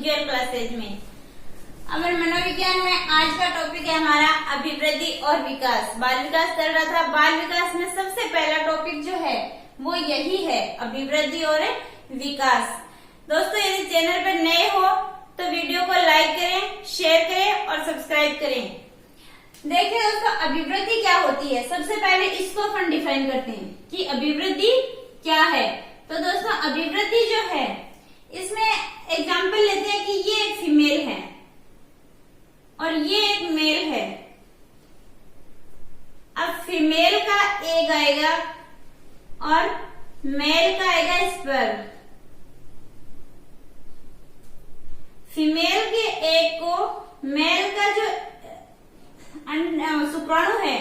Individual classes में। अमर मनोविज्ञान में आज का टॉपिक है हमारा अभिवृद्धि और विकास। बाल विकास चल रहा था। बाल विकास में सबसे पहला टॉपिक जो है वो यही है, अभिवृद्धि और विकास। दोस्तों यदि चैनल पर नए हो तो वीडियो को लाइक करें, शेयर करें और सब्सक्राइब करें। देखिए दोस्तों, अभिवृद्धि क्या होती है। सबसे पहले इसको अपन डिफाइन करते हैं कि अभिवृद्धि क्या है। तो दोस्तों अभिवृद्धि जो है, इसमें एग्जाम्पल लेते हैं कि ये एक फीमेल है और ये एक मेल है। अब फीमेल का एग आएगा और मेल का आएगा स्पर्म। फीमेल के एग को मेल का जो शुक्राणु है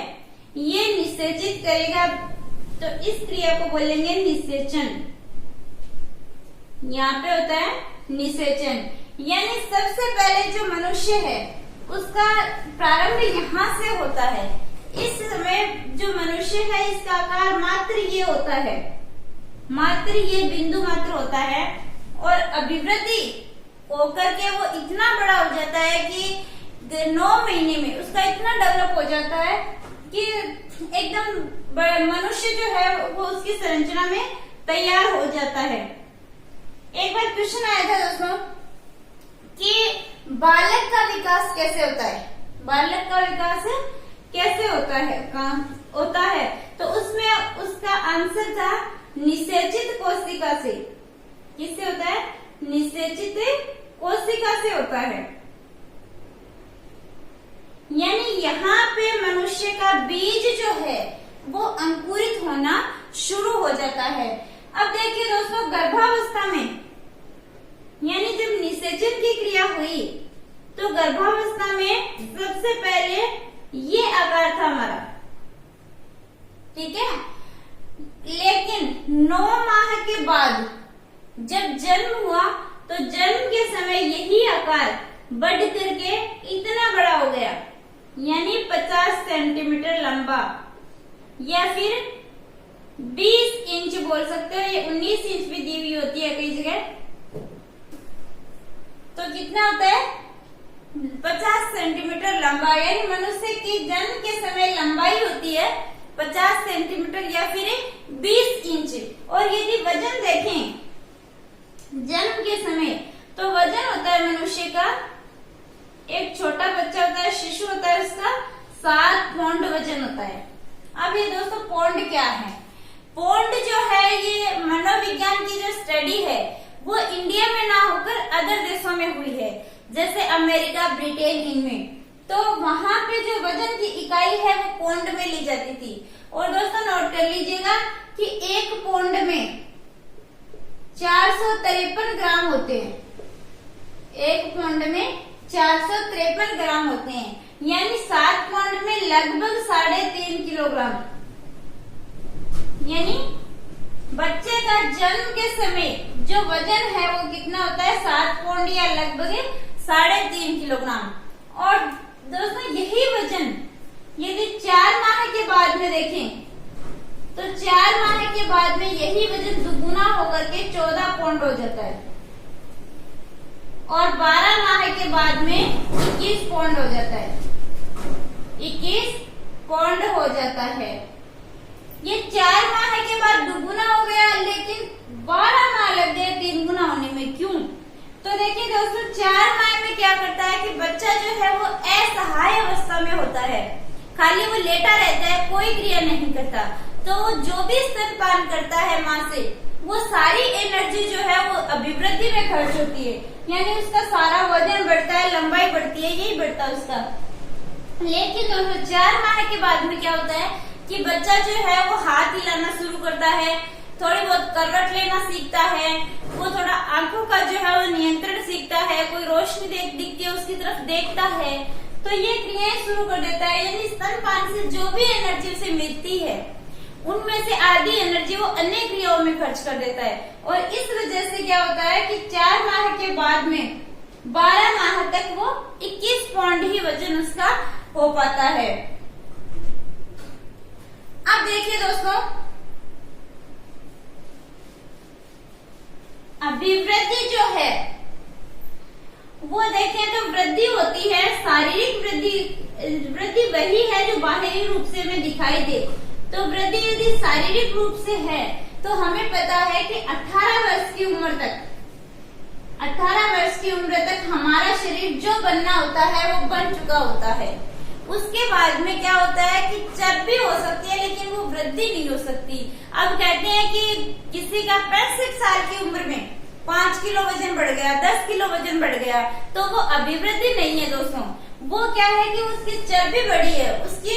ये निषेचित करेगा, तो इस क्रिया को बोलेंगे निषेचन। यहाँ पे होता है निषेचन, यानी सबसे पहले जो मनुष्य है उसका प्रारंभ यहाँ से होता है। इस समय जो मनुष्य है इसका आकार मात्र ये होता है, मात्र ये बिंदु मात्र होता है। और अभिवृद्धि होकर के वो इतना बड़ा हो जाता है कि 9 महीने में उसका इतना डेवलप हो जाता है कि एकदम मनुष्य जो है वो उसकी संरचना में तैयार हो जाता है। एक बार क्वेश्चन आया था दोस्तों कि बालक का विकास कैसे होता है, बालक का विकास कैसे होता है तो उसमें उसका आंसर था निषेचित कोशिका से। किससे होता है? निषेचित कोशिका से होता है। यानी यहाँ पे मनुष्य का बीज जो है वो अंकुरित होना शुरू हो जाता है। अब देखिए दोस्तों, गर्भावस्था में यानी जब निषेचन की क्रिया हुई तो गर्भावस्था में सबसे पहले ये आकार था हमारा, ठीक है। लेकिन 9 माह के बाद जब जन्म हुआ तो जन्म के समय यही आकार बढ़ करके इतना बड़ा हो गया, यानी 50 सेंटीमीटर लंबा, या फिर 20 इंच बोल सकते हो। ये 19 इंच भी दी हुई होती है कई जगह। तो कितना होता है? 50 सेंटीमीटर लंबा, यानी मनुष्य की जन्म के समय लंबाई होती है 50 सेंटीमीटर या फिर 20 इंच। और यदि वजन देखें जन्म के समय तो वजन होता है मनुष्य का, एक छोटा बच्चा होता है, शिशु होता है, उसका 7 पौंड वजन होता है। अब ये दोस्तों पौंड क्या है? पौंड जो है ये मनोविज्ञान की जो स्टडी है वो इंडिया में ना होकर अदर देशों में हुई है, जैसे अमेरिका, ब्रिटेन, इनमें। तो वहां पे जो वजन की इकाई है वो पौंड में ली जाती थी। और दोस्तों नोट कर लीजिएगा कि 1 पौंड में 453 ग्राम होते हैं। 1 पौंड में 453 ग्राम होते हैं, यानी 7 पौंड में लगभग 3.5 किलोग्राम। यानी बच्चे का जन्म के समय जो वजन है वो कितना होता है? 7 पौंड या लगभग 3.5 किलोग्राम। और दोस्तों यही वजन यदि 4 माह के बाद में देखें तो 4 माह के बाद में यही वजन दुगुना होकर के 14 पौंड हो जाता है और 12 माह के बाद में 21 पौंड हो जाता है। 21 पौंड हो जाता है। ये 4 माह के बाद दुगुना हो गया, लेकिन 12 माह लग गए 3 गुना होने में। क्यों? तो देखिए दोस्तों, 4 माह में क्या करता है कि बच्चा जो है वो असहाय अवस्था में होता है, खाली वो लेटा रहता है, कोई क्रिया नहीं करता। तो जो भी स्तनपान करता है माँ से, वो सारी एनर्जी जो है वो अभिवृद्धि में खर्च होती है, यानी उसका सारा वजन बढ़ता है, लंबाई बढ़ती है, यही बढ़ता है उसका। लेकिन दोस्तों 4 माह के बाद में क्या होता है कि बच्चा जो है वो हाथ हिलाना शुरू करता है, थोड़ी बहुत करवट लेना सीखता है, वो थोड़ा आंखों का जो है वो नियंत्रण सीखता है, कोई रोशनी दिखती है उसकी तरफ देखता है, तो ये क्रियाएं शुरू कर देता है। यानी स्तनपान से जो भी एनर्जी उसे मिलती है उनमें से आधी एनर्जी वो अन्य क्रियाओं में खर्च कर देता है। और इस वजह से क्या होता है कि 4 माह के बाद में 12 माह तक वो 21 पौंड ही वजन उसका हो पाता है। अब देखिए दोस्तों, अभिवृद्धि जो है वो देखें तो वृद्धि होती है, शारीरिक वृद्धि वही है जो बाहरी रूप से हमें दिखाई दे। तो वृद्धि यदि शारीरिक रूप से है तो हमें पता है कि 18 वर्ष की उम्र तक हमारा शरीर जो बनना होता है वो बन चुका होता है। उसके बाद में क्या होता है कि चर्बी हो सकती है लेकिन वो वृद्धि नहीं हो सकती। अब कहते हैं कि किसी का 65 साल की उम्र में 5 किलो वजन बढ़ गया, 10 किलो वजन बढ़ गया, तो वो अभिवृद्धि नहीं है दोस्तों। वो क्या है कि उसकी चर्बी बढ़ी है। उसकी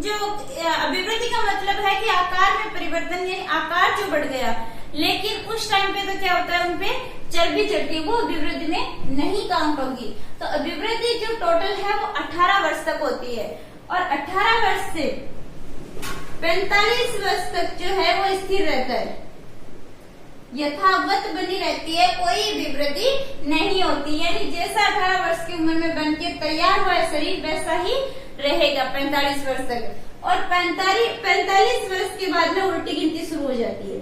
जो अभिवृद्धि का मतलब है कि आकार में परिवर्तन, यानी आकार जो बढ़ गया। लेकिन उस टाइम पे तो क्या होता है, उनपे चर्बी चढ़ती, वो अभिवृद्धि में नहीं काम होगी। तो अभिवृद्धि जो टोटल है वो 18 वर्ष तक होती है और 18 वर्ष से 45 वर्ष तक जो है वो स्थिर रहता है, यथावत बनी रहती है, कोई भी वृद्धि नहीं होती। यानी जैसा 18 वर्ष की उम्र में बन के तैयार हुआ है शरीर वैसा ही रहेगा 45 वर्ष तक। और 45 वर्ष के बाद में उल्टी गिनती शुरू हो जाती है,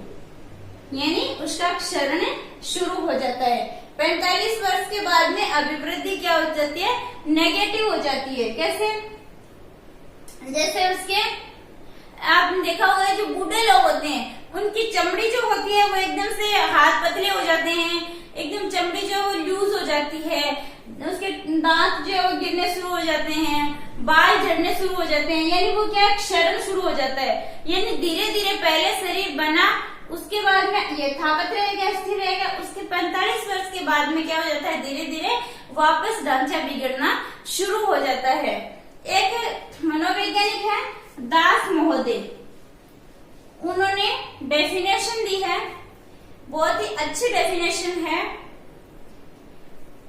यानी उसका क्षरण शुरू हो जाता है। 45 वर्ष के बाद में अभिवृद्धि क्या हो जाती है, नेगेटिव हो जाती है। कैसे? जैसे उसके आपने देखा होगा जो बूढ़े लोग होते हैं उनकी चमड़ी जो होती है वो एकदम से हाथ पतले हो जाते हैं, एकदम चमड़ी जो वो लूज हो जाती है, उसके दांत जो गिरने शुरू हो जाते हैं, बाल झड़ने शुरू हो जाते हैं, यानी वो क्या क्षरण शुरू हो जाता है। यानी धीरे धीरे पहले शरीर बना, उसके बाद में यथावत रहेगा, स्थिर रहेगा, उसके 45 वर्ष के बाद में क्या हो जाता है, धीरे धीरे वापस ढांचा बिगड़ना शुरू हो जाता है। एक मनोवैज्ञानिक है दास महोदय, उन्होंने डेफिनेशन दी है, बहुत ही अच्छी डेफिनेशन है।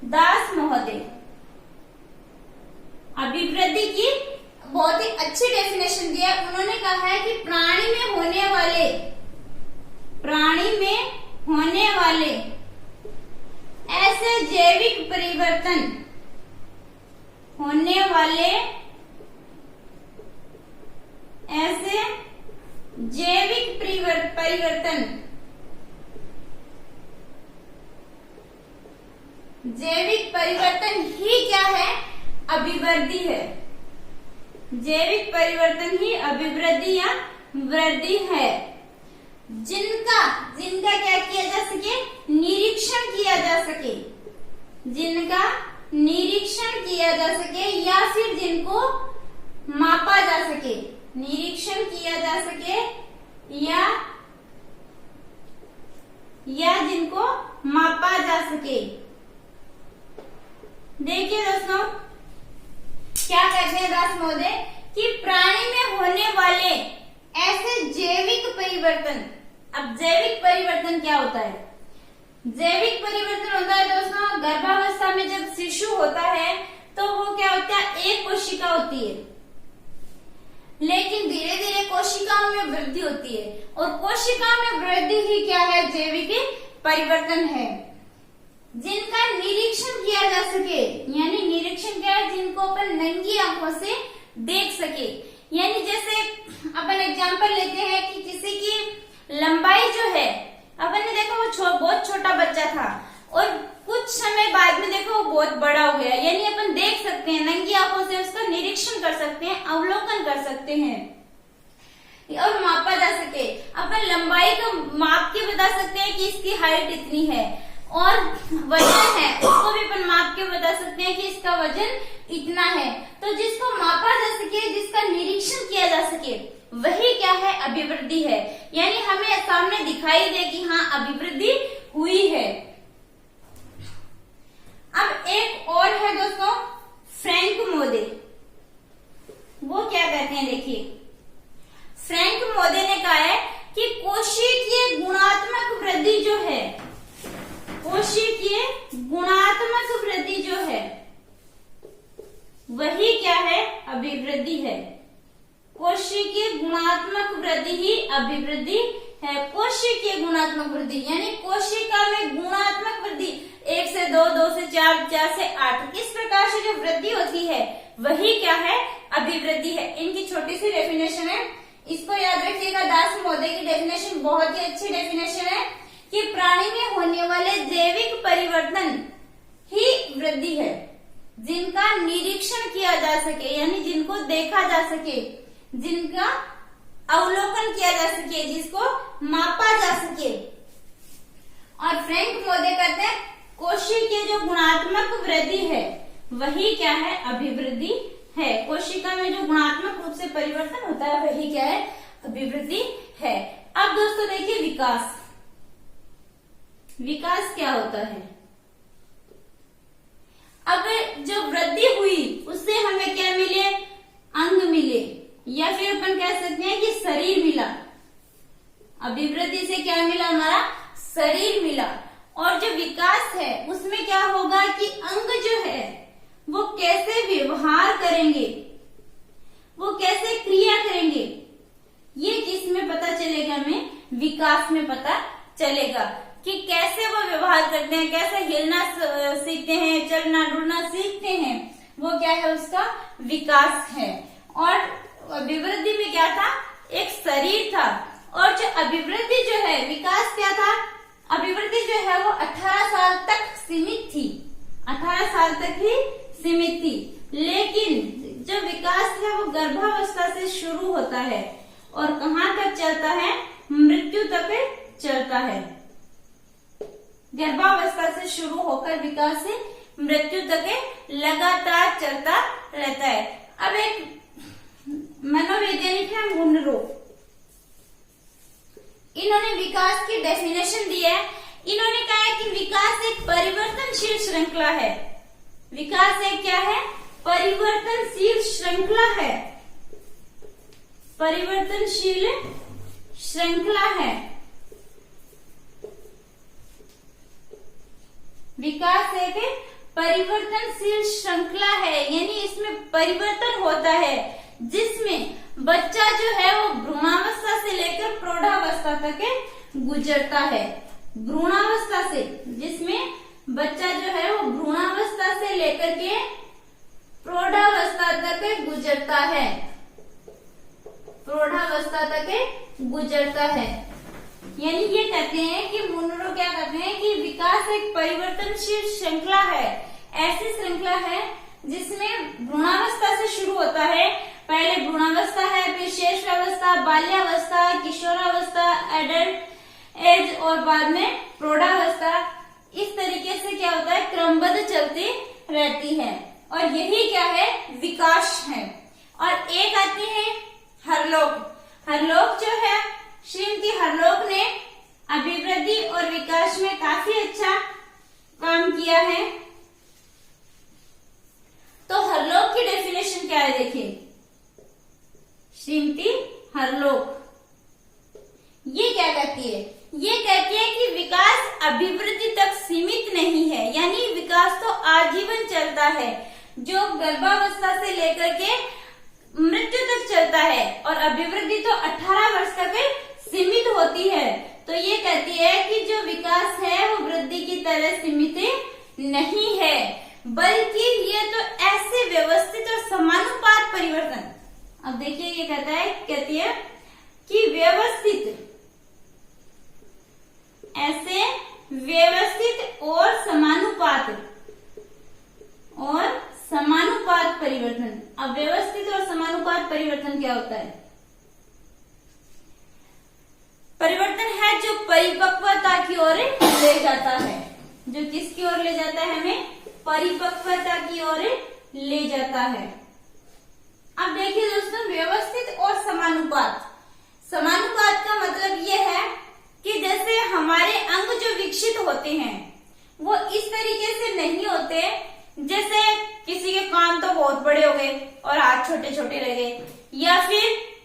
दास महोदय अभिवृद्धि की बहुत ही अच्छी डेफिनेशन दी है। उन्होंने कहा है कि प्राणी में होने वाले ऐसे जैविक परिवर्तन जैविक परिवर्तन ही क्या है, अभिवृद्धि है। जैविक परिवर्तन ही अभिवृद्धि या वृद्धि है, जिनका क्या किया जा सके, निरीक्षण किया जा सके, जिनका निरीक्षण किया जा सके या फिर जिनको मापा जा सके, निरीक्षण किया जा सके या जिनको मापा जा सके। देखिए दोस्तों क्या कहते हैं दास महोदय कि प्राणी में होने वाले ऐसे जैविक परिवर्तन। अब जैविक परिवर्तन क्या होता है? जैविक परिवर्तन होता है दोस्तों गर्भावस्था में जब शिशु होता है तो वो क्या होता है, एक कोशिका होती है, लेकिन धीरे धीरे कोशिकाओं में वृद्धि होती है और कोशिकाओं में वृद्धि ही क्या है, जैविक परिवर्तन है, जिनका निरीक्षण किया जा सके। यानी निरीक्षण क्या है, जिनको अपन नंगी आंखों से देख सके। यानी जैसे अपन एग्जांपल लेते हैं कि किसी की लंबाई जो है, अपन ने देखा वो बहुत छोटा बच्चा था और कुछ समय बाद में देखो वो बहुत बड़ा हो गया, यानी अपन देख सकते हैं नंगी आंखों से, उसका निरीक्षण कर सकते हैं, अवलोकन कर सकते हैं और मापा जा सके। अपन लंबाई को माप के बता सकते हैं कि इसकी हाइट इतनी है, और वजन है उसको भी अपन माप के बता सकते हैं कि इसका वजन इतना है। तो जिसको मापा जा सके, जिसका निरीक्षण किया जा सके, वही क्या है, अभिवृद्धि है। यानी हमें सामने दिखाई दे कि हाँ अभिवृद्धि हुई है। अब एक और है दोस्तों फ्रैंक मोदे, वो क्या कहते हैं, देखिए फ्रैंक मोदे ने कहा है कि कोशिकीय गुणात्मक वृद्धि जो है, कोशिकीय गुणात्मक वृद्धि जो है वही क्या है, अभिवृद्धि है। कोशिकीय गुणात्मक वृद्धि ही अभिवृद्धि है। कोशिकीय गुणात्मक वृद्धि यानी कोशिका में गुणात्मक वृद्धि, 1 से 2, 2 से 4, 4 से 8, इस प्रकार से जो वृद्धि होती है वही क्या है, अभिवृद्धि है। इनकी छोटी सी डेफिनेशन है, इसको याद रखिएगा। दास महोदय की डेफिनेशन बहुत ही अच्छी डेफिनेशन है कि प्राणी में होने वाले जैविक परिवर्तन ही वृद्धि है, जिनका निरीक्षण किया जा सके, यानी जिनको देखा जा सके, जिनका अवलोकन किया जा सके, जिसको मापा जा सके। और फ्रैंक महोदय कहते हैं कोशिकीय जो गुणात्मक वृद्धि है वही क्या है, अभिवृद्धि है। कोशिका में जो गुणात्मक रूप से परिवर्तन होता है वही क्या है, अभिवृद्धि है। अब दोस्तों देखिए विकास, विकास क्या होता है। अब जो वृद्धि हुई उससे हमें क्या मिले, अंग मिले, या फिर अपन कह सकते हैं कि शरीर मिला। अभिवृद्धि से क्या मिला, हमारा शरीर मिला। और जो विकास है उसमें क्या होगा कि अंग जो है वो कैसे व्यवहार करेंगे, वो कैसे क्रिया करेंगे, ये किसमें पता चलेगा, हमें विकास में पता चलेगा कि कैसे वो व्यवहार करते हैं, कैसे हिलना सीखते हैं, चलना डुलना सीखते हैं, वो क्या है, उसका विकास है। और अभिवृद्धि में क्या था, एक शरीर था। और जो अभिवृद्धि जो है, विकास क्या था, अभिवृद्धि जो है वो 18 साल तक सीमित थी, 18 साल तक ही सीमित थी। लेकिन जो विकास है वो गर्भावस्था से शुरू होता है और कहाँ तक चलता है, मृत्यु तक चलता है। गर्भावस्था से शुरू होकर विकास से मृत्यु तक लगातार चलता रहता है। अब एक मनोवैज्ञानिक है मुनरो, इन्होंने विकास की डेफिनेशन दी है। इन्होंने कहा है कि विकास एक परिवर्तनशील श्रृंखला है। विकास एक क्या है, परिवर्तनशील श्रृंखला है, परिवर्तनशील श्रृंखला है। विकास एक परिवर्तनशील श्रृंखला है, यानी इसमें परिवर्तन होता है, जिसमें बच्चा जो है वो भ्रूणावस्था से लेकर प्रौढ़ावस्था तक गुजरता है। भ्रूणावस्था से, जिसमें बच्चा जो है वो भ्रूणावस्था से लेकर के प्रौढ़ावस्था तक गुजरता है, प्रौढ़ावस्था तक गुजरता है। यानी ये कहते हैं कि मुनरो क्या कहते हैं कि विकास एक परिवर्तनशील श्रृंखला है, ऐसी श्रृंखला है जिसमें भ्रूणावस्था से शुरू होता है। पहले भ्रूणावस्था है, फिर शेषावस्था, बाल्यावस्था, किशोरावस्था, एडल्ट एज और बाद में प्रौढ़ावस्था। इस तरीके से क्या होता है, क्रमबद्ध चलती रहती है और यही क्या है, विकास है। और एक आती है हरलोक। हरलोक जो है, श्रीमती हरलोक ने अभिवृद्धि और विकास में काफी अच्छा काम किया है। तो हरलोक की डेफिनेशन क्या है, देखिए श्रीमती हरलोक ये क्या कहती है, ये कहती है कि विकास अभिवृद्धि तक सीमित नहीं है, यानी विकास तो आजीवन चलता है, जो गर्भावस्था से लेकर के मृत्यु तक चलता है। और अभिवृद्धि तो 18 वर्ष तक सीमित होती है। तो ये कहती है कि जो विकास है वो वृद्धि की तरह सीमित नहीं है, बल्कि ये तो ऐसे व्यवस्थित और समानुपात परिवर्तन। अब देखिए ये कहती है कि व्यवस्थित, ऐसे व्यवस्थित और समानुपात परिवर्तन। अब व्यवस्थित और समानुपात परिवर्तन क्या होता है, परिवर्तन है जो परिपक्वता की ओर ले जाता है, जो किसकी ओर ले जाता है, हमें परिपक्वता की ओर ले जाता है। अब देखिए दोस्तों, व्यवस्थित और समानुपात। समानुपात का मतलब ये है कि जैसे हमारे अंग जो विकसित होते हैं वो इस तरीके से नहीं होते, जैसे किसी के कान तो बहुत बड़े हो गए और हाथ छोटे छोटे रह गए, या फिर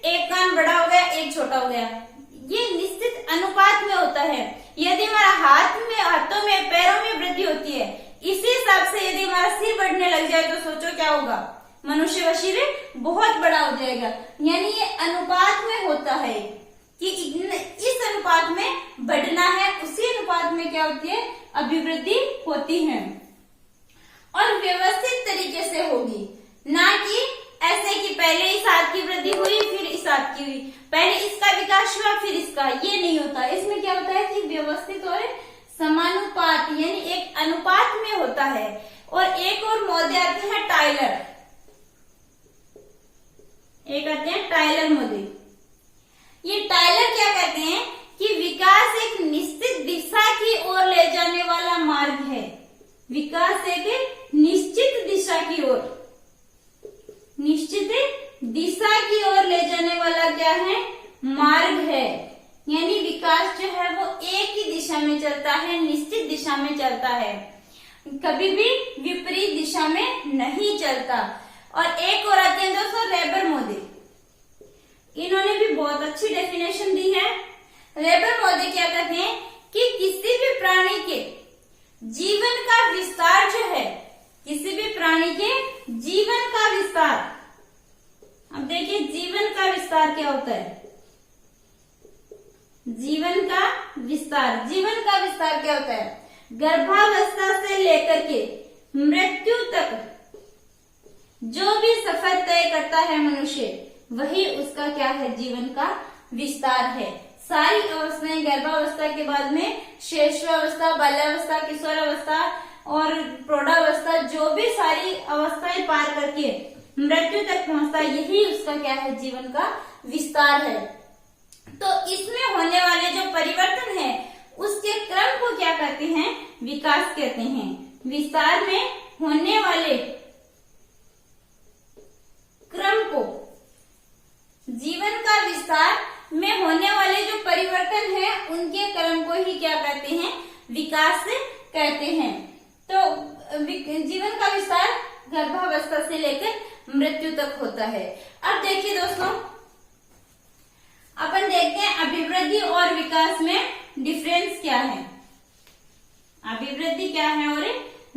एक कान बड़ा हो गया एक छोटा हो गया। ये निश्चित अनुपात में होता है। यदि हमारा हाथों में पैरों में वृद्धि होती है, इसी हिसाब से यदि हमारा सिर बढ़ने लग जाए तो सोचो क्या होगा, मनुष्य का सिर बहुत बड़ा हो जाएगा। यानी ये अनुपात में होता है कि इस अनुपात में बढ़ना है, उसी अनुपात में क्या होती है, अभिवृद्धि होती है। और व्यवस्थित तरीके से होगी, ना कि ऐसे कि पहले इस हाथ की वृद्धि हुई फिर इस हाथ की हुई, पहले इसका विकास हुआ फिर इसका, ये नहीं होता। इसमें क्या होता है कि व्यवस्थित और समानुपात यानी एक अनुपात में होता है। और एक और मॉडल आते हैं टायलर, एक आते हैं टायलर मॉडल। ये टायलर क्या कहते हैं कि विकास एक निश्चित दिशा की ओर ले जाने वाला मार्ग है। विकास एक निश्चित दिशा की ओर, निश्चित दिशा की ओर ले जाने वाला क्या है, मार्ग है। यानी विकास जो है वो एक ही दिशा में चलता है, निश्चित दिशा में चलता है, कभी भी विपरीत दिशा में नहीं चलता। और एक और आते हैं दोस्तों रेबर मॉडल, इन्होंने भी बहुत अच्छी डेफिनेशन दी है। रेबर मॉडल क्या कहते हैं कि किसी भी प्राणी के जीवन का विस्तार जो है, किसी भी प्राणी के जीवन का विस्तार, अब देखिए जीवन का विस्तार क्या होता है, जीवन का विस्तार, जीवन का विस्तार क्या होता है, गर्भावस्था से लेकर के मृत्यु तक जो भी सफर तय करता है मनुष्य, वही उसका क्या है, जीवन का विस्तार है। सारी अवस्थाएं, गर्भावस्था के बाद में श्रेष्ठावस्था, बाल्यावस्था, किशोरावस्था और प्रौढ़ावस्था, जो भी सारी अवस्थाएं पार करके मृत्यु तक पहुंचता है, यही उसका क्या है, जीवन का विस्तार है। तो इसमें होने वाले जो परिवर्तन है उसके क्रम को क्या कहते हैं, विकास कहते हैं। विस्तार में होने वाले क्रम को, जीवन का विस्तार में होने वाले जो परिवर्तन है उनके क्रम को ही क्या कहते हैं, विकास कहते हैं। तो जीवन का विस्तार गर्भावस्था से लेकर मृत्यु तक होता है। अब देखिए दोस्तों, अपन देखते हैं अभिवृद्धि और विकास में डिफरेंस क्या है। अभिवृद्धि क्या है और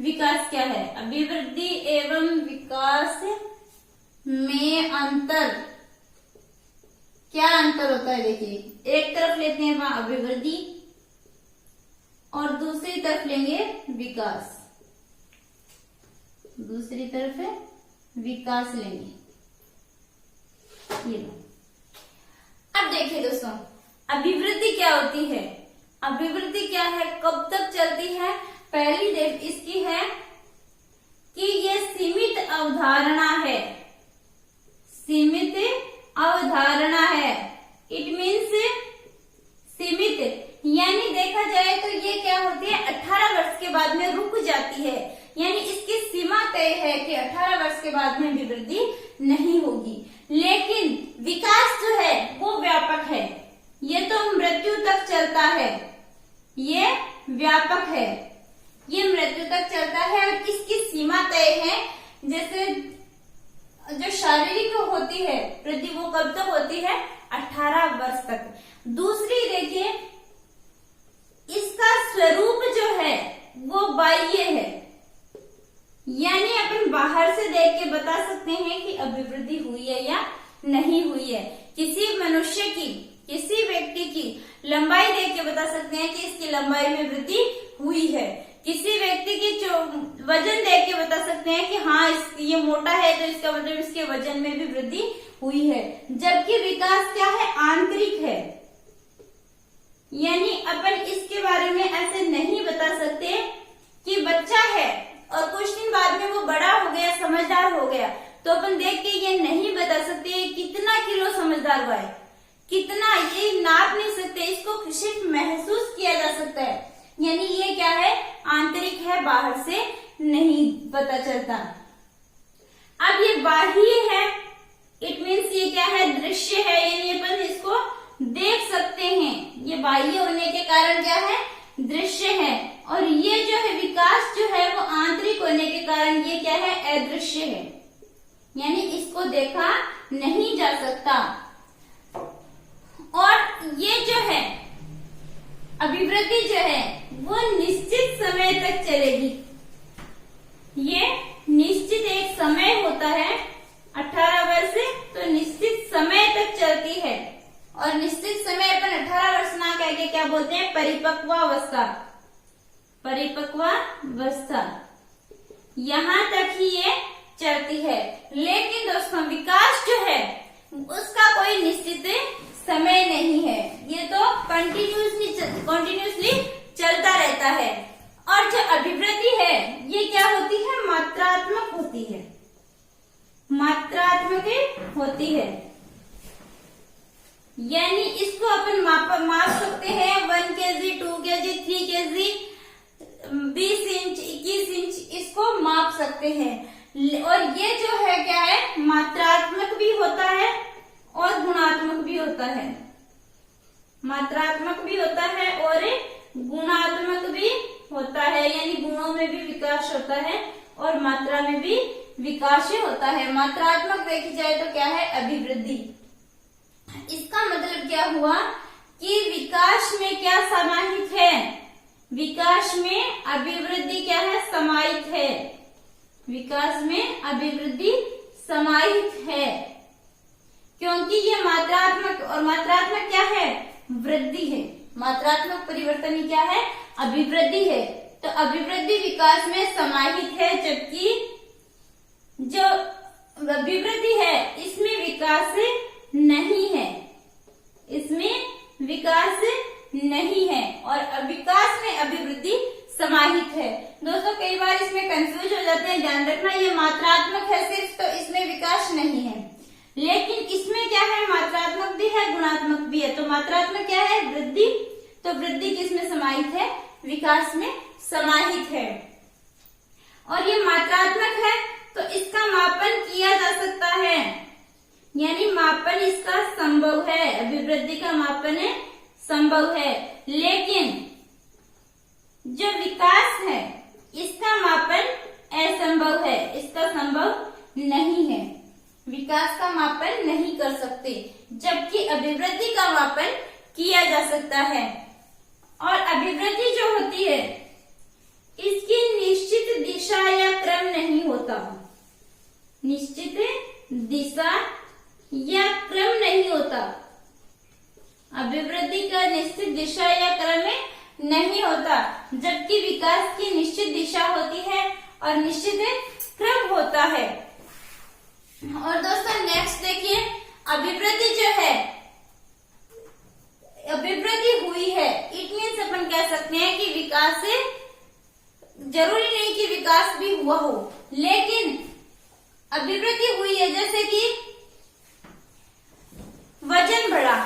विकास क्या है। अभिवृद्धि एवं विकास में अंतर, क्या अंतर होता है, देखिए एक तरफ लेते हैं वहां अभिवृद्धि और दूसरी तरफ लेंगे विकास, दूसरी तरफ है विकास लेंगे, ये लो। अब देखिए दोस्तों, अभिवृद्धि क्या होती है, अभिवृद्धि क्या है, कब तक चलती है। पहली देख इसकी है कि ये सीमित अवधारणा है, सीमित अवधारणा है। इट मीन्स सीमित, यानी देखा जाए तो ये क्या होती है, 18 वर्ष के बाद में रुक जाती है। यानी इसकी सीमा तय है कि 18 वर्ष के बाद में अभिवृद्धि नहीं होगी। लेकिन विकास जो है वो व्यापक है, ये तो मृत्यु तक चलता है, ये व्यापक है, ये मृत्यु तक चलता है और इसकी सीमा तय है। जैसे जो शारीरिक होती है वृद्धि वो कब तक होती है, 18 वर्ष तक। दूसरी देखिए, इसका स्वरूप जो है वो बाह्य है, यानी अपन बाहर से देख के बता सकते हैं कि अभिवृद्धि हुई है या नहीं हुई है। किसी मनुष्य की, किसी व्यक्ति की लंबाई देख के बता सकते हैं कि इसकी लंबाई में वृद्धि हुई है। किसी व्यक्ति की वजन देख के बता सकते हैं कि हाँ ये मोटा है तो इसका मतलब इसके वजन में भी वृद्धि हुई है। जबकि विकास क्या है, आंतरिक है, यानी अपन इसके बारे में ऐसे नहीं बता सकते कि बच्चा है और कुछ दिन बाद में वो बड़ा हो गया, समझदार हो गया, तो अपन देख के ये नहीं बता सकते कितना किलो समझदार हुआ है, कितना, ये नाप नहीं सकते, इसको सिर्फ महसूस किया जा सकता है। यानी ये क्या है, आंतरिक है, बाहर से नहीं पता चलता। अब ये बाह्य है, इट मीन्स ये क्या है, दृश्य है, यानी अपन इसको देख सकते हैं, ये बाह्य होने के कारण क्या है, दृश्य है। और ये जो है विकास जो है वो आंतरिक होने के कारण ये क्या है, अदृश्य है, यानी इसको देखा नहीं जा सकता। और ये जो है अभिवृद्धि जो है वो निश्चित समय तक चलेगी, ये निश्चित एक समय होता है, 18 वर्ष तो निश्चित समय तक चलती है। और निश्चित समय अपन 18 वर्ष ना कह के क्या बोलते हैं, परिपक्वावस्था, परिपक्वावस्था, यहाँ तक ही ये चलती है। लेकिन दोस्तों विकास जो है उसका कोई निश्चित समय नहीं है, ये तो कंटिन्यूसली चलता रहता है। यानी इसको अपन माप सकते हैं 1 kg, 2 kg, 3 kg, 20 inch, 21 inch, इसको माप सकते हैं। और ये जो है क्या है, मात्रात्मक भी होता है और गुणात्मक भी होता है। मात्रात्मक भी होता है और गुणात्मक भी होता है, यानी गुणों में भी विकास होता है और मात्रा में भी विकास होता है। मात्रात्मक देखी जाए तो क्या है, अभिवृद्धि। इसका मतलब क्या हुआ कि विकास में क्या समाहित है, विकास में अभिवृद्धि क्या है, समाहित है। विकास में अभिवृद्धि समाहित है, क्योंकि ये मात्रात्मक, और मात्रात्मक क्या है, वृद्धि है। मात्रात्मक परिवर्तन ही क्या है, अभिवृद्धि है। तो अभिवृद्धि विकास में समाहित है, जबकि जो अभिवृद्धि है इसमें विकास नहीं है, इसमें विकास नहीं है, और विकास में अभिवृद्धि समाहित है। दोस्तों कई बार इसमें कंफ्यूज हो जाते हैं, ध्यान रखना ये मात्रात्मक है सिर्फ, तो इसमें विकास नहीं है, लेकिन इसमें क्या है, मात्रात्मक भी है, गुणात्मक भी है। तो मात्रात्मक क्या है, वृद्धि, तो वृद्धि किसमें समाहित है, विकास में समाहित है। और ये मात्रात्मक है तो इसका मापन किया जा सकता है, यानी मापन इसका संभव है, अभिवृद्धि का मापन है संभव है। लेकिन जो विकास है इसका मापन असंभव है, इसका संभव नहीं है, विकास का मापन नहीं कर सकते, जबकि अभिवृद्धि का मापन किया जा सकता है। और अभिवृद्धि जो होती है इसकी निश्चित दिशा या क्रम नहीं होता, निश्चित दिशा या क्रम नहीं होता। अभिवृद्धि का निश्चित दिशा या क्रम नहीं होता, जबकि विकास की निश्चित दिशा होती है और निश्चित क्रम होता है। और दोस्तों नेक्स्ट देखिए, अभिवृद्धि जो है, अभिवृद्धि हुई है, इट मीन्स अपन कह सकते हैं कि विकास से जरूरी नहीं कि विकास भी हुआ हो, लेकिन अभिवृद्धि हुई है। जैसे कि वजन बढ़ा,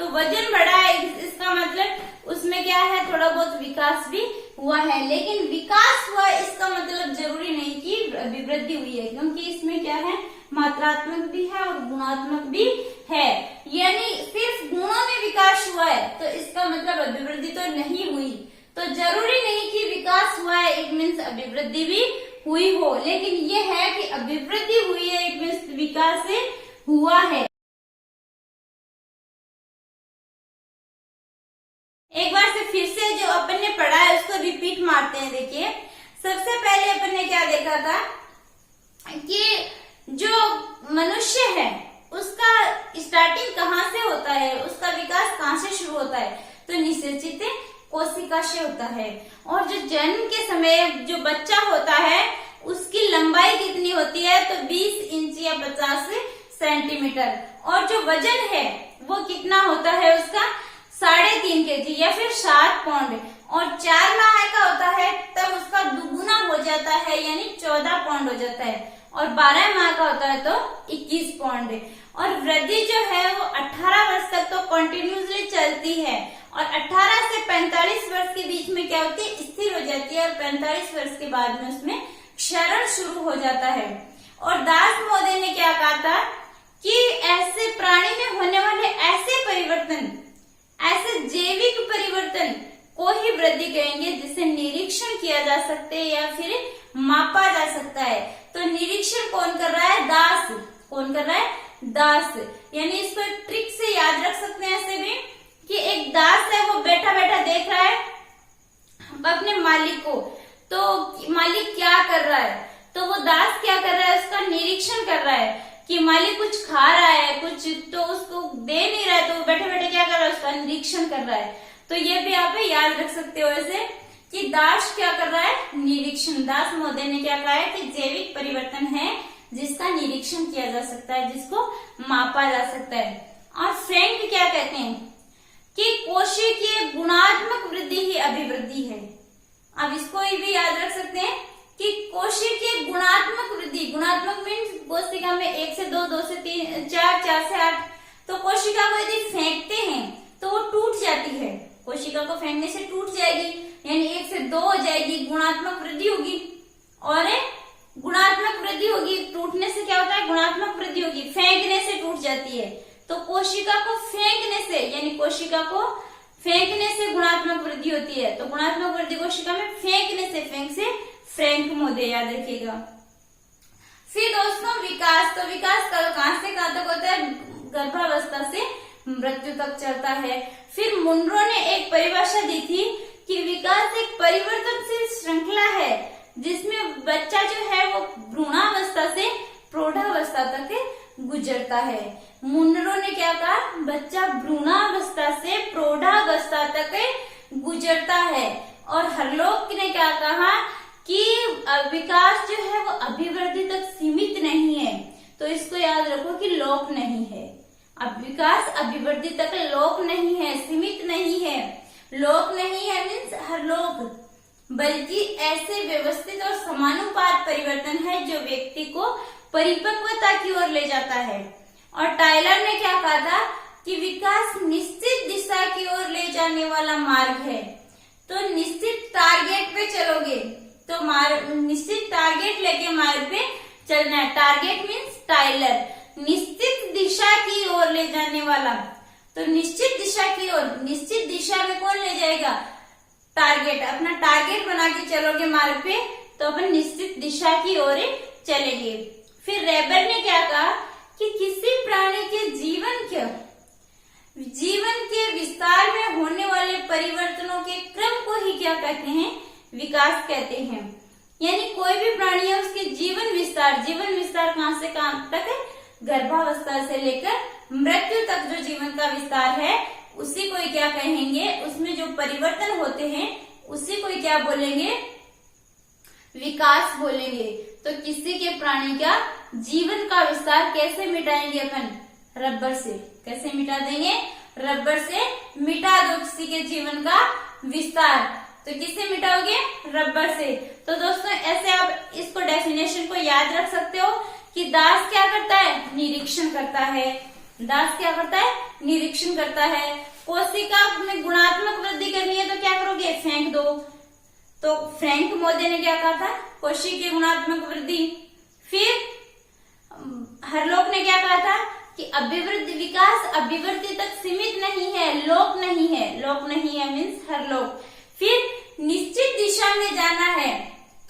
तो वजन बढ़ा है, इसका मतलब उसमें क्या है, थोड़ा बहुत विकास भी हुआ है, लेकिन विकास हुआ इसका मतलब जरूरी नहीं कि अभिवृद्धि हुई है, क्योंकि इसमें क्या है, मात्रात्मक भी है और गुणात्मक भी है। यानी सिर्फ गुणों में विकास हुआ है तो इसका मतलब अभिवृद्धि तो नहीं हुई। तो जरूरी नहीं कि विकास हुआ है इट मीन्स अभिवृद्धि भी हुई हो, लेकिन ये है कि अभिवृद्धि हुई है इट मीन्स विकास हुआ है। एक बार से फिर से जो अपन ने पढ़ा है उसको रिपीट मारते हैं। देखिए, सबसे पहले अपन ने क्या देखा था कि जो मनुष्य है उसका स्टार्टिंग कहाँ से होता है, उसका विकास कहाँ से शुरू होता है, तो निषेचित कोशिका से होता है। और जो जन्म के समय जो बच्चा होता है उसकी लंबाई कितनी होती है, तो 20 इंच या 50 सेंटीमीटर। और जो वजन है वो कितना होता है उसका, 3.5 kg या फिर 7 पाउंड। और 4 माह का होता है तब उसका दुगुना हो जाता है, यानी 14 पाउंड हो जाता है। और 12 माह का होता है तो 21 पाउंड। और वृद्धि जो है वो 18 वर्ष तक तो कंटिन्यूसली चलती है, और 18 से 45 वर्ष के बीच में क्या होती है, स्थिर हो जाती है, और 45 वर्ष के बाद में उसमें क्षरण शुरू हो जाता है। और दास महोदय ने क्या कहा था कि ऐसे प्राणी में होने वाले ऐसे परिवर्तन, ऐसे जैविक परिवर्तन को ही वृद्धि कहेंगे, जिसे निरीक्षण किया जा सकते है या फिर मापा जा सकता है। तो निरीक्षण कौन कर रहा है, दास। कौन कर रहा है, दास। यानी इसको एक ट्रिक से याद रख सकते हैं ऐसे भी कि एक दास है, वो बैठा बैठा देख रहा है अपने मालिक को, तो मालिक क्या कर रहा है, तो वो दास क्या कर रहा है, उसका निरीक्षण कर रहा है कि मालिक कुछ खा रहा है, कुछ तो उसको दे नहीं रहा है, तो वो बैठे बैठे क्या कर रहा है, उसका निरीक्षण कर रहा है। तो ये भी आप याद रख सकते हो ऐसे कि दास क्या कर रहा है, निरीक्षण। दास महोदय ने क्या कहा है कि जैविक परिवर्तन है जिसका निरीक्षण किया जा सकता है, जिसको मापा जा सकता है। और फ्रैंक क्या कहते हैं कि कोशिकीय गुणात्मक वृद्धि ही अभिवृद्धि है। अब इसको भी याद रख सकते हैं कि कोशिकीय गुणात्मक वृद्धि, गुणात्मक मीन्स कोशिका में 1 से 2, 2 से 3, 4, 4 से 8, तो कोशिका को यदि फेंक फेंकने से टूट जाएगी, यानी 1 से 2 हो जाएगी, गुणात्मक वृद्धि होगी। और गुणात्मक वृद्धि होगी, टूटने से क्या होता है, गुणात्मक वृद्धि होगी, फेंकने से टूट जाती है। तो कोशिका को फेंकने से, यानी कोशिका को फेंकने से गुणात्मक वृद्धि होती है। तो गुणात्मक वृद्धि कोशिका में फेंकने से, फेंक से फ्रैंक मोदे, याद रखिएगा। फिर दोस्तों विकास, तो विकास कहां से कहां तक होता है, गर्भावस्था से मृत्यु तक चलता है। फिर मुनरो ने एक परिभाषा दी थी कि विकास एक परिवर्तनशील श्रृंखला है जिसमें बच्चा जो है वो भ्रूणावस्था से प्रौढ़ावस्था तक गुजरता है। मुनरो ने क्या कहा, बच्चा भ्रूणावस्था से प्रौढ़ावस्था तक गुजरता है। और हरलोक ने क्या कहा कि विकास जो है वो अभिवृद्धि तक सीमित नहीं है। तो इसको याद रखो कि लोक नहीं है, अब विकास अभिवृद्धि तक लोक नहीं है, सीमित नहीं है। लोक नहीं है मीन्स हरलोक, बल्कि ऐसे व्यवस्थित और समानुपात परिवर्तन है जो व्यक्ति को परिपक्वता की ओर ले जाता है। और टाइलर ने क्या कहा था कि विकास निश्चित दिशा की ओर ले जाने वाला मार्ग है। तो निश्चित टारगेट पे चलोगे तो निश्चित टारगेट लेके मार्ग पे चलना है। टारगेट मीन्स टाइलर, निश्चित दिशा की ओर ले जाने वाला। तो निश्चित दिशा की ओर, निश्चित दिशा में कौन ले जाएगा, टारगेट। अपना टारगेट बना के चलोगे मार्ग पे तो अपन निश्चित दिशा की ओर चलेंगे। फिर रेबर ने क्या कहा कि किसी प्राणी के जीवन के विस्तार में होने वाले परिवर्तनों के क्रम को ही क्या कहते हैं, विकास कहते हैं। यानी कोई भी प्राणी है उसके जीवन विस्तार कहां से कहां तक है, गर्भावस्था से लेकर मृत्यु तक जो जीवन का विस्तार है उसी को क्या कहेंगे, उसमें जो परिवर्तन होते हैं उसी को क्या बोलेंगे, विकास बोलेंगे। तो किसी के प्राणी का जीवन का विस्तार कैसे मिटाएंगे अपन, रबर से। कैसे मिटा देंगे, रबर से मिटा दो किसी के जीवन का विस्तार। तो किससे मिटाओगे, रबर से। तो दोस्तों ऐसे आप इसको डेफिनेशन को याद रख सकते हो कि दास क्या करता है, निरीक्षण करता है। दास क्या करता है, निरीक्षण करता है। कोशिका में गुणात्मक वृद्धि करनी है तो क्या करोगे, फेंक दो। तो फ्रैंक मोदे ने क्या कहा था, कोशिकीय गुणात्मक वृद्धि। फिर हरलोक ने क्या कहा था कि अभिवृद्धि, विकास अभिवृद्धि तक सीमित नहीं है, लोक नहीं है। लोक नहीं है मीन्स हरलोक। फिर निश्चित दिशा में जाना है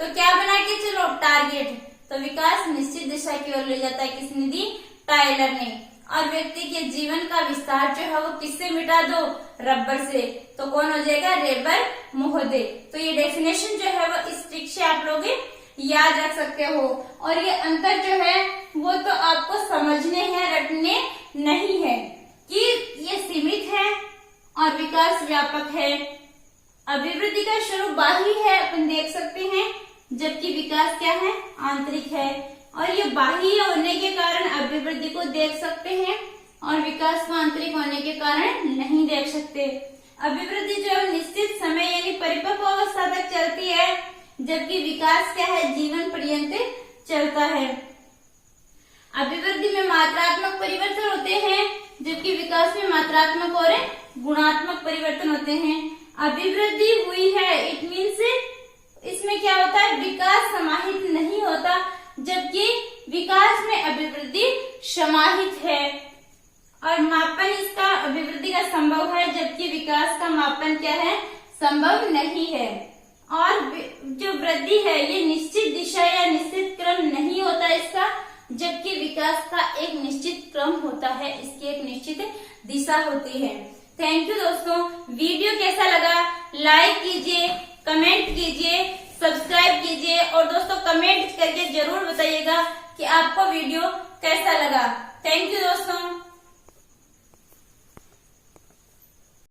तो क्या बना के चलो, टारगेट। तो विकास निश्चित दिशा की ओर ले जाता है, किसने दी, टाइलर ने। और व्यक्ति के जीवन का विस्तार जो है वो किससे मिटा दो, रबर से। तो कौन हो जाएगा, रेबर महोदय। तो ये डेफिनेशन जो है वो इस ट्रिक से आप लोग याद रख सकते हो। और ये अंतर जो है वो तो आपको समझने हैं, रटने नहीं है कि ये सीमित है और विकास व्यापक है। अभिवृद्धि का स्वरूप बाह्य है, अपन देख सकते हैं, जबकि विकास क्या है, आंतरिक है। और ये बाह्य होने के कारण अभिवृद्धि को देख सकते हैं और विकास को आंतरिक होने के कारण नहीं देख सकते। अभिवृद्धि जो है निश्चित समय यानी परिपक्व अवस्था तक चलती है, जबकि विकास क्या है, जीवन पर्यंत चलता है। अभिवृद्धि में मात्रात्मक परिवर्तन होते हैं, जबकि विकास में मात्रात्मक और गुणात्मक परिवर्तन होते हैं। अभिवृद्धि हुई है इट मीन्स इसमें क्या होता है, विकास समाहित नहीं होता, जबकि विकास में अभिवृद्धि समाहित है। और मापन इसका अभिवृद्धि का संभव है, जबकि विकास का मापन क्या है, संभव नहीं है। और जो वृद्धि है ये निश्चित दिशा या निश्चित क्रम नहीं होता इसका, जबकि विकास का एक निश्चित क्रम होता है, इसकी एक निश्चित दिशा होती है। थैंक यू दोस्तों। वीडियो कैसा लगा लाइक कीजिए, कमेंट कीजिए, सब्सक्राइब कीजिए और दोस्तों कमेंट करके जरूर बताइएगा कि आपको वीडियो कैसा लगा। थैंक यू दोस्तों।